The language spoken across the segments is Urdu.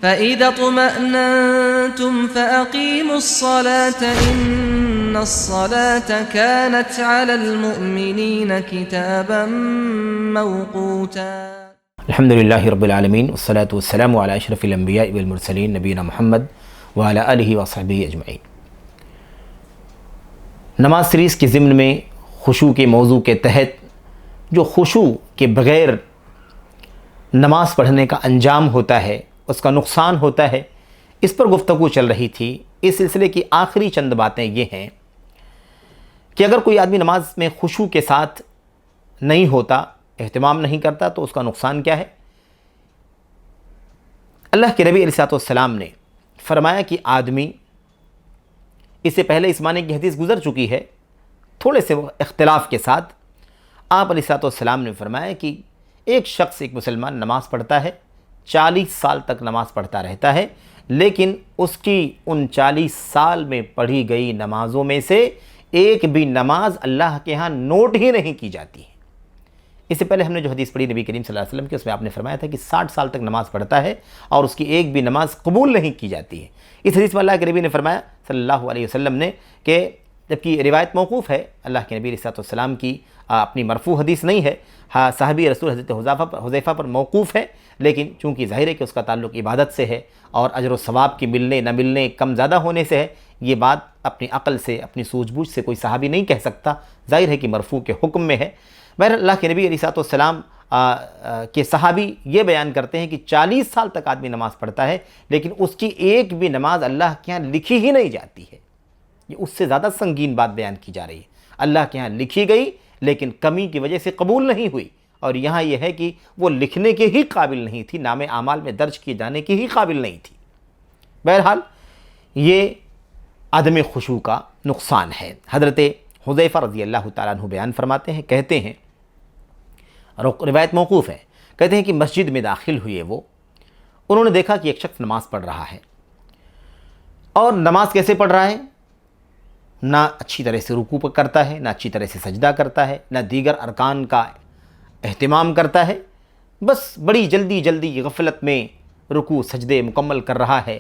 فَإِذَا اطْمَأْنَنْتُمْ فَأَقِيمُوا الصَّلَاةَ إِنَّ الصَّلَاةَ كَانَتْ عَلَى الْمُؤْمِنِينَ كِتَابًا مَوْقُوتًا۔ الحمد للہ رب العالمین والصلاة والسلام علی اشرف الانبیاء والمرسلین نبینا محمد وعلی آلہ وصحبہ اجمعین۔ نماز سیریز کے ضمن میں خشوع کے موضوع کے تحت جو خشوع کے بغیر نماز پڑھنے کا انجام ہوتا ہے، اس کا نقصان ہوتا ہے، اس پر گفتگو چل رہی تھی۔ اس سلسلے کی آخری چند باتیں یہ ہیں کہ اگر کوئی آدمی نماز میں خشوع کے ساتھ نہیں ہوتا، اہتمام نہیں کرتا، تو اس کا نقصان کیا ہے۔ اللہ کے نبی علیہ الصلوۃ والسلام نے فرمایا کہ آدمی، اس سے پہلے اس معنی کی حدیث گزر چکی ہے تھوڑے سے اختلاف کے ساتھ، آپ علیہ الصلوۃ والسلام نے فرمایا کہ ایک شخص، ایک مسلمان نماز پڑھتا ہے، 40 سال تک نماز پڑھتا رہتا ہے، لیکن اس کی ان 40 سال میں پڑھی گئی نمازوں میں سے ایک بھی نماز اللہ کے ہاں نوٹ ہی نہیں کی جاتی ہے۔ اس سے پہلے ہم نے جو حدیث پڑھی نبی کریم صلی اللہ علیہ وسلم کی، اس میں آپ نے فرمایا تھا کہ 60 سال تک نماز پڑھتا ہے اور اس کی ایک بھی نماز قبول نہیں کی جاتی ہے۔ اس حدیث میں اللہ کے نبی نے فرمایا صلی اللہ علیہ وسلم نے کہ، جبکہ روایت موقوف ہے، اللہ کے نبی علیہ الصلوۃ والسلام کی اپنی مرفوع حدیث نہیں ہے، صحابی رسول حضرت حذیفہ پر موقوف ہے، لیکن چونکہ ظاہر ہے کہ اس کا تعلق عبادت سے ہے اور اجر و ثواب کی ملنے نہ ملنے، کم زیادہ ہونے سے ہے، یہ بات اپنی عقل سے، اپنی سوجھ بوجھ سے کوئی صحابی نہیں کہہ سکتا، ظاہر ہے کہ مرفوع کے حکم میں ہے۔ بہرحال اللہ کے نبی علیہ الصلوۃ والسلام کے صحابی یہ بیان کرتے ہیں کہ 40 سال تک آدمی نماز پڑھتا ہے، لیکن اس کی ایک بھی نماز اللہ کے ہاں لکھی ہی نہیں جاتی ہے۔ یہ اس سے زیادہ سنگین بات بیان کی جا رہی ہے۔ اللہ کے ہاں لکھی گئی لیکن کمی کی وجہ سے قبول نہیں ہوئی، اور یہاں یہ ہے کہ وہ لکھنے کے ہی قابل نہیں تھی، نام اعمال میں درج کیے جانے کے ہی قابل نہیں تھی۔ بہرحال یہ عدم خشوع کا نقصان ہے۔ حضرت حذیفہ رضی اللہ تعالیٰ عنہ بیان فرماتے ہیں، کہتے ہیں، روایت موقوف ہے، کہتے ہیں کہ مسجد میں داخل ہوئے وہ، انہوں نے دیکھا کہ ایک شخص نماز پڑھ رہا ہے، اور نماز کیسے پڑھ رہا ہے؟ نہ اچھی طرح سے رکوع کرتا ہے، نہ اچھی طرح سے سجدہ کرتا ہے، نہ دیگر ارکان کا اہتمام کرتا ہے، بس بڑی جلدی غفلت میں رکوع سجدے مکمل کر رہا ہے،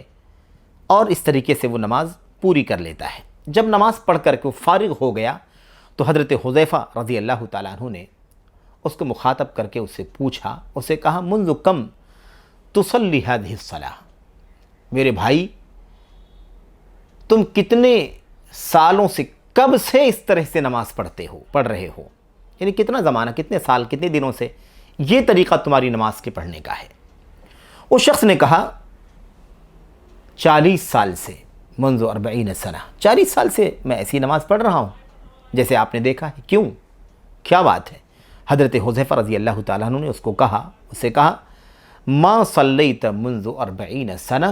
اور اس طریقے سے وہ نماز پوری کر لیتا ہے۔ جب نماز پڑھ کر کے وہ فارغ ہو گیا تو حضرت حذیفہ رضی اللہ تعالیٰ عنہ نے اس کو مخاطب کر کے اس سے پوچھا، اسے کہا، منذ کم تصلی هذه الصلاۃ، میرے بھائی تم کتنے سالوں سے، کب سے اس طرح سے نماز پڑھ رہے ہو، یعنی کتنا زمانہ، کتنے سال، کتنے دنوں سے یہ طریقہ تمہاری نماز کے پڑھنے کا ہے؟ اس شخص نے کہا 40 سال سے، منذ 40 سنہ، 40 سال سے میں ایسی نماز پڑھ رہا ہوں جیسے آپ نے دیکھا ہے۔ کیوں، کیا بات ہے؟ حضرت حذیفہ رضی اللہ تعالیٰ عنہ نے اسے کہا ما صلیت منذ 40 سنہ،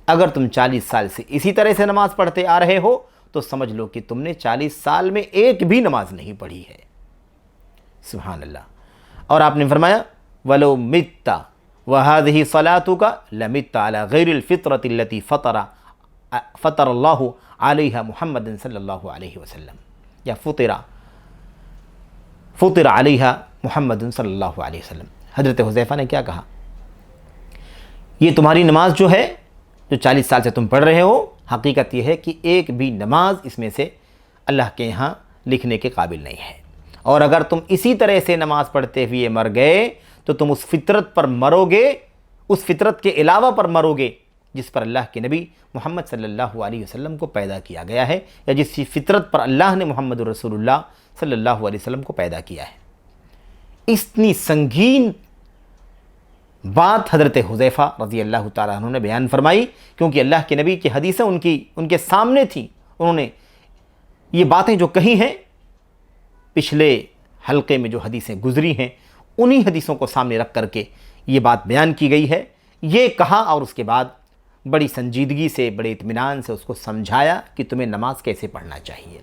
اگر تم 40 سال سے اسی طرح سے نماز پڑھتے آ رہے ہو تو سمجھ لو کہ تم نے 40 سال میں ایک بھی نماز نہیں پڑھی ہے۔ سبحان اللہ۔ اور آپ نے فرمایا وَلَوْ مِتَّ وَهَذِهِ صَلَاتُكَ لَمِتَّ عَلَى غَيْرِ الْفِطْرَةِ الَّتِي فَطَرَ اللَّهُ عَلَيْهَا مُحَمَّدٍ صلی اللہ علیہ وسلم، یا فطر علیہا محمد صلی اللہ علیہ وسلم۔ حضرت حذیفہ نے کیا کہا؟ یہ تمہاری نماز جو ہے، جو 40 سال سے تم پڑھ رہے ہو، حقیقت یہ ہے کہ ایک بھی نماز اس میں سے اللہ کے یہاں لکھنے کے قابل نہیں ہے، اور اگر تم اسی طرح سے نماز پڑھتے ہوئے مر گئے تو تم اس فطرت پر مرو گے، اس فطرت کے علاوہ پر مرو گے جس پر اللہ کے نبی محمد صلی اللہ علیہ وسلم کو پیدا کیا گیا ہے، یا جس فطرت پر اللہ نے محمد رسول اللہ صلی اللہ علیہ وسلم کو پیدا کیا ہے۔ اتنی سنگین بات حضرت حذیفہ رضی اللہ تعالیٰ عنہ نے بیان فرمائی، کیونکہ اللہ کے نبی کی حدیثیں ان کے سامنے تھیں۔ انہوں نے یہ باتیں جو کہی ہیں، پچھلے حلقے میں جو حدیثیں گزری ہیں، انہی حدیثوں کو سامنے رکھ کر کے یہ بات بیان کی گئی ہے۔ یہ کہا اور اس کے بعد بڑی سنجیدگی سے، بڑے اطمینان سے اس کو سمجھایا کہ تمہیں نماز کیسے پڑھنا چاہیے۔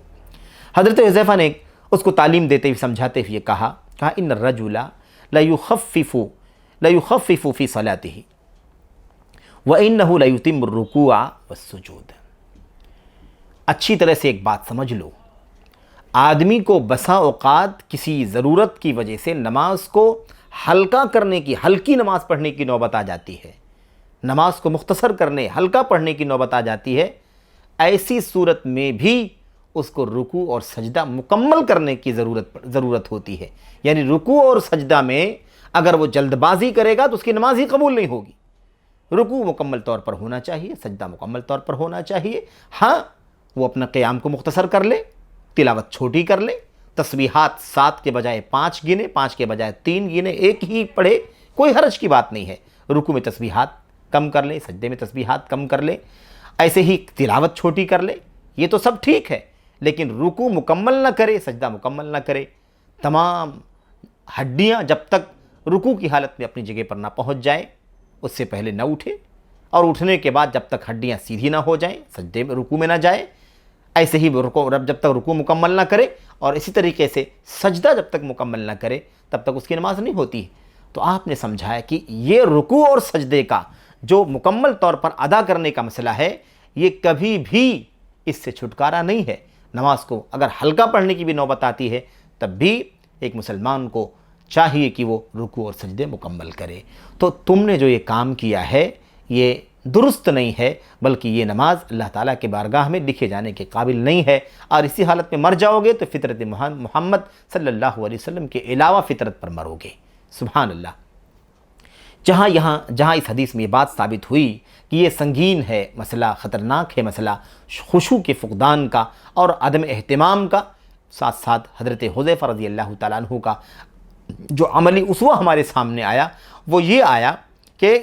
حضرت حذیفہ نے اس کو تعلیم دیتے ہوئے، سمجھاتے ہوئے کہا ان الرجل لَيُخَفِّفُ فِي صَلَاتِهِ وَإِنَّهُ لَيُتِمُّ الرُّكُوعَ وَالسُّجُودَ۔ اچھی طرح سے ایک بات سمجھ لو، آدمی کو بسا اوقات کسی ضرورت کی وجہ سے نماز کو ہلکا کرنے کی، ہلکی نماز پڑھنے کی نوبت آ جاتی ہے، نماز کو مختصر کرنے، ہلکا پڑھنے کی نوبت آ جاتی ہے، ایسی صورت میں بھی اس کو رکوع اور سجدہ مکمل کرنے کی ضرورت ہوتی ہے۔ یعنی رکوع اور سجدہ میں اگر وہ جلد بازی کرے گا تو اس کی نماز ہی قبول نہیں ہوگی۔ رکوع مکمل طور پر ہونا چاہیے، سجدہ مکمل طور پر ہونا چاہیے۔ ہاں، وہ اپنا قیام کو مختصر کر لے، تلاوت چھوٹی کر لے، تسبیحات 7 کے بجائے 5 گنے، 5 کے بجائے 3 گنے، ایک ہی پڑھے، کوئی حرج کی بات نہیں ہے۔ رکوع میں تسبیحات کم کر لے، سجدے میں تسبیحات کم کر لے، ایسے ہی تلاوت چھوٹی کر لے، یہ تو سب ٹھیک ہے، لیکن رکوع مکمل نہ کرے، سجدہ مکمل نہ کرے، تمام ہڈیاں جب تک رکوع کی حالت میں اپنی جگہ پر نہ پہنچ جائیں اس سے پہلے نہ اٹھے، اور اٹھنے کے بعد جب تک ہڈیاں سیدھی نہ ہو جائیں سجدے میں رکوع میں نہ جائے، ایسے ہی جب تک رکوع مکمل نہ کرے، اور اسی طریقے سے سجدہ جب تک مکمل نہ کرے تب تک اس کی نماز نہیں ہوتی۔ تو آپ نے سمجھایا کہ یہ رکوع اور سجدے کا جو مکمل طور پر ادا کرنے کا مسئلہ ہے، یہ کبھی بھی اس سے چھٹکارا نہیں ہے۔ نماز کو اگر ہلکا پڑھنے کی بھی نوبت آتی ہے تب بھی ایک مسلمان کو چاہیے کہ وہ رکوع اور سجدے مکمل کرے۔ تو تم نے جو یہ کام کیا ہے یہ درست نہیں ہے، بلکہ یہ نماز اللہ تعالیٰ کے بارگاہ میں لکھے جانے کے قابل نہیں ہے، اور اسی حالت میں مر جاؤ گے تو فطرت محمد صلی اللہ علیہ وسلم کے علاوہ فطرت پر مرو گے۔ سبحان اللہ۔ جہاں اس حدیث میں یہ بات ثابت ہوئی کہ یہ سنگین ہے مسئلہ، خطرناک ہے مسئلہ خشوع کے فقدان کا اور عدم اہتمام کا، ساتھ ساتھ حضرت حذیفہ رضی اللہ تعالیٰ عنہ کا جو عملی اسوہ ہمارے سامنے آیا وہ یہ آیا کہ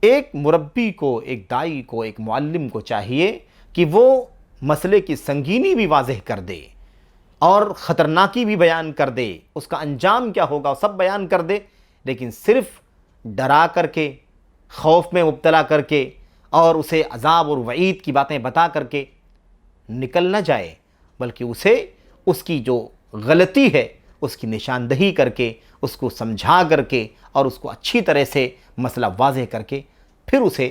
ایک مربی کو، ایک داعی کو، ایک معلم کو چاہیے کہ وہ مسئلے کی سنگینی بھی واضح کر دے اور خطرناکی بھی بیان کر دے، اس کا انجام کیا ہوگا وہ سب بیان کر دے، لیکن صرف ڈرا کر کے، خوف میں مبتلا کر کے اور اسے عذاب اور وعید کی باتیں بتا کر کے نکل نہ جائے، بلکہ اسے اس کی جو غلطی ہے اس کی نشاندہی کر کے، اس کو سمجھا کر کے اور اس کو اچھی طرح سے مسئلہ واضح کر کے پھر اسے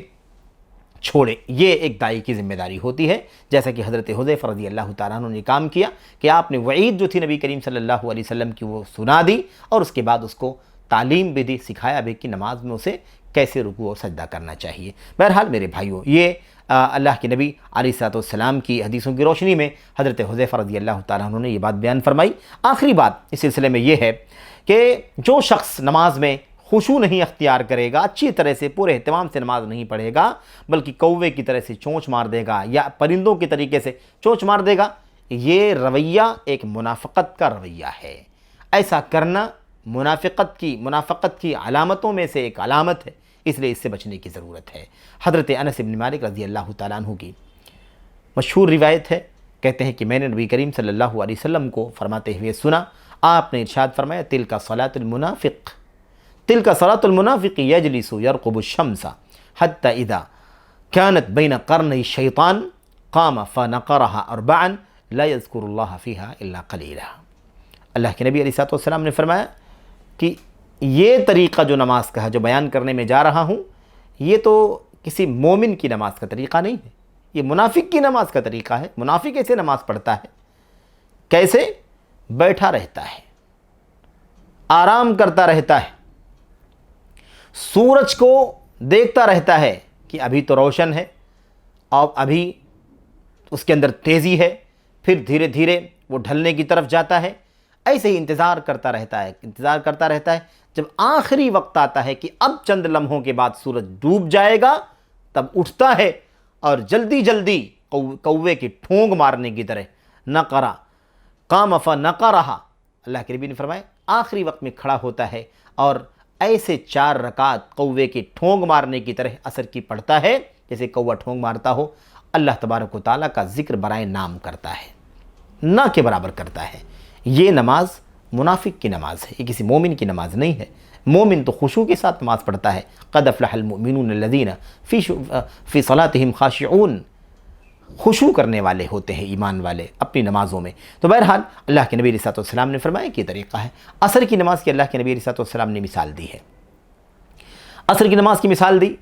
چھوڑے۔ یہ ایک داعی کی ذمہ داری ہوتی ہے، جیسا کہ حضرت حذیفہ رضی اللہ تعالیٰ عنہ نے کام کیا کہ آپ نے وعید جو تھی نبی کریم صلی اللہ علیہ وسلم کی وہ سنا دی، اور اس کے بعد اس کو تعلیم بھی دی، سکھایا بھی کہ نماز میں اسے کیسے رکوع اور سجدہ کرنا چاہیے۔ بہرحال میرے بھائیوں، یہ اللہ کے نبی علیہ السلام کی حدیثوں کی روشنی میں حضرت حذیفہ رضی اللہ تعالیٰ عنہ نے یہ بات بیان فرمائی۔ آخری بات اس سلسلے میں یہ ہے کہ جو شخص نماز میں خشوع نہیں اختیار کرے گا، اچھی طرح سے پورے اہتمام سے نماز نہیں پڑھے گا، بلکہ کوے کی طرح سے چونچ مار دے گا یا پرندوں کی طریقے سے چونچ مار دے گا، یہ رویہ ایک منافقت کا رویہ ہے۔ ایسا کرنا منافقت کی علامتوں میں سے ایک علامت ہے، اس لیے اس سے بچنے کی ضرورت ہے۔ حضرت انس بن مالک رضی اللہ تعالیٰ عنہ کی مشہور روایت ہے، کہتے ہیں کہ میں نے نبی کریم صلی اللہ علیہ وسلم کو فرماتے ہوئے سنا، آپ نے ارشاد فرمایا تلک صلاۃ المنافق، تلک صلاۃ المنافق یجلس یرقب الشمس حتی اذا كانت بین قرنی الشیطان قام فنقرها اربعا لا یذکر اللہ فیہا الا قلیلا۔ اللہ کے نبی علیہ السلام نے فرمایا کہ یہ طریقہ جو نماز کا ہے، جو بیان کرنے میں جا رہا ہوں، یہ تو کسی مومن کی نماز کا طریقہ نہیں ہے، یہ منافق کی نماز کا طریقہ ہے۔ منافق ایسے نماز پڑھتا ہے، کیسے؟ بیٹھا رہتا ہے، آرام کرتا رہتا ہے، سورج کو دیکھتا رہتا ہے کہ ابھی تو روشن ہے اور ابھی اس کے اندر تیزی ہے، پھر دھیرے دھیرے وہ ڈھلنے کی طرف جاتا ہے، ایسے ہی انتظار کرتا رہتا ہے جب آخری وقت آتا ہے کہ اب چند لمحوں کے بعد سورج ڈوب جائے گا، تب اٹھتا ہے اور جلدی جلدی کوے کی ٹھونگ مارنے کی طرح نقرا قام فنقرها، اللہ کے نبی نے فرمایا آخری وقت میں کھڑا ہوتا ہے اور ایسے 4 رکعت کوے کی ٹھونگ مارنے کی طرح عصر کی پڑھتا ہے جیسے کوہ ٹھونگ مارتا ہو، اللہ تبارک و تعالیٰ کا ذکر برائے نام کرتا ہے، نہ کے برابر کرتا ہے۔ یہ نماز منافق کی نماز ہے، یہ کسی مومن کی نماز نہیں ہے۔ مومن تو خشوع کے ساتھ نماز پڑھتا ہے، قد افلح المؤمنون الذین فی صلاتہم خاشعون، خشوع کرنے والے ہوتے ہیں ایمان والے اپنی نمازوں میں۔ تو بہرحال اللہ کے نبی علیہ السلام نے فرمایا کہ یہ طریقہ ہے۔ عصر کی نماز کی اللہ کے نبی علیہ السلام نے مثال دی ہے، عصر کی نماز کی مثال دی۔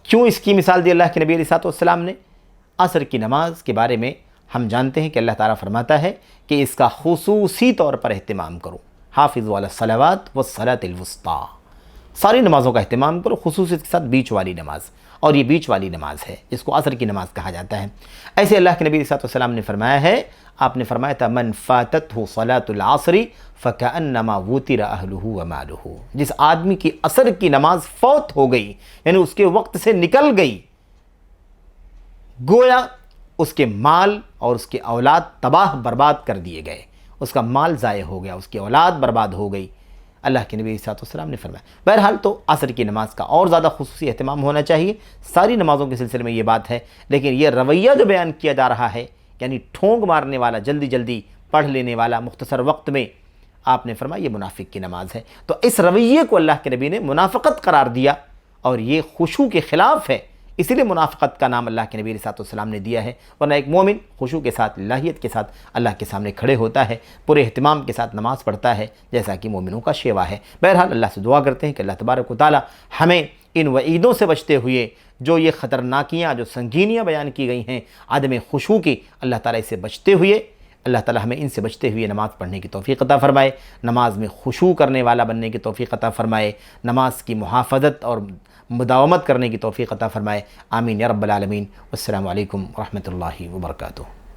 کیوں اس کی مثال دی اللہ کے نبی علیہ السلام نے؟ عصر کی نماز کے بارے میں ہم جانتے ہیں کہ اللہ تعالیٰ فرماتا ہے کہ اس کا خصوصی طور پر اہتمام کرو، حافظوا علی الصلوات والصلاۃ الوسطیٰ، ساری نمازوں کا اہتمام کرو، خصوصیت کے ساتھ بیچ والی نماز، اور یہ بیچ والی نماز ہے جس کو عصر کی نماز کہا جاتا ہے۔ ایسے اللہ کے نبی صلی اللہ علیہ وسلم نے فرمایا ہے، آپ نے فرمایا تھا من فاتتہ صلاۃ العصر فکأنما وتر اہلہ ومالہ، جس آدمی کی عصر کی نماز فوت ہو گئی، یعنی اس کے وقت سے نکل گئی، گویا اس کے مال اور اس کے اولاد تباہ برباد کر دیے گئے، اس کا مال ضائع ہو گیا، اس کی اولاد برباد ہو گئی، اللہ کے نبی صلی اللہ علیہ وسلم نے فرمایا۔ بہرحال تو عصر کی نماز کا اور زیادہ خصوصی اہتمام ہونا چاہیے، ساری نمازوں کے سلسلے میں یہ بات ہے، لیکن یہ رویہ جو بیان کیا جا رہا ہے، یعنی ٹھونگ مارنے والا، جلدی جلدی پڑھ لینے والا، مختصر وقت میں، آپ نے فرمایا یہ منافق کی نماز ہے۔ تو اس رویے کو اللہ کے نبی نے منافقت قرار دیا، اور یہ خشوع کے خلاف ہے، اسی لیے منافقت کا نام اللہ کے نبی صلی اللہ علیہ وسلم نے دیا ہے۔ ورنہ ایک مومن خشوع کے ساتھ، للہیت کے ساتھ اللہ کے سامنے کھڑے ہوتا ہے، پورے اہتمام کے ساتھ نماز پڑھتا ہے، جیسا کہ مومنوں کا شیوا ہے۔ بہرحال اللہ سے دعا کرتے ہیں کہ اللہ تبارک و تعالی ہمیں ان وعیدوں سے بچتے ہوئے، جو یہ خطرناکیاں، جو سنگینیاں بیان کی گئی ہیں عدم خشوع کی، اللہ تعالیٰ اس سے بچتے ہوئے، اللہ تعالیٰ ہمیں ان سے بچتے ہوئے نماز پڑھنے کی توفیق عطا فرمائے، نماز میں خشوع کرنے والا بننے کی توفیق عطا فرمائے، نماز کی محافظت اور مداومت کرنے کی توفیق عطا فرمائے، آمین یا رب العالمین۔ والسلام علیکم ورحمۃ اللہ وبرکاتہ۔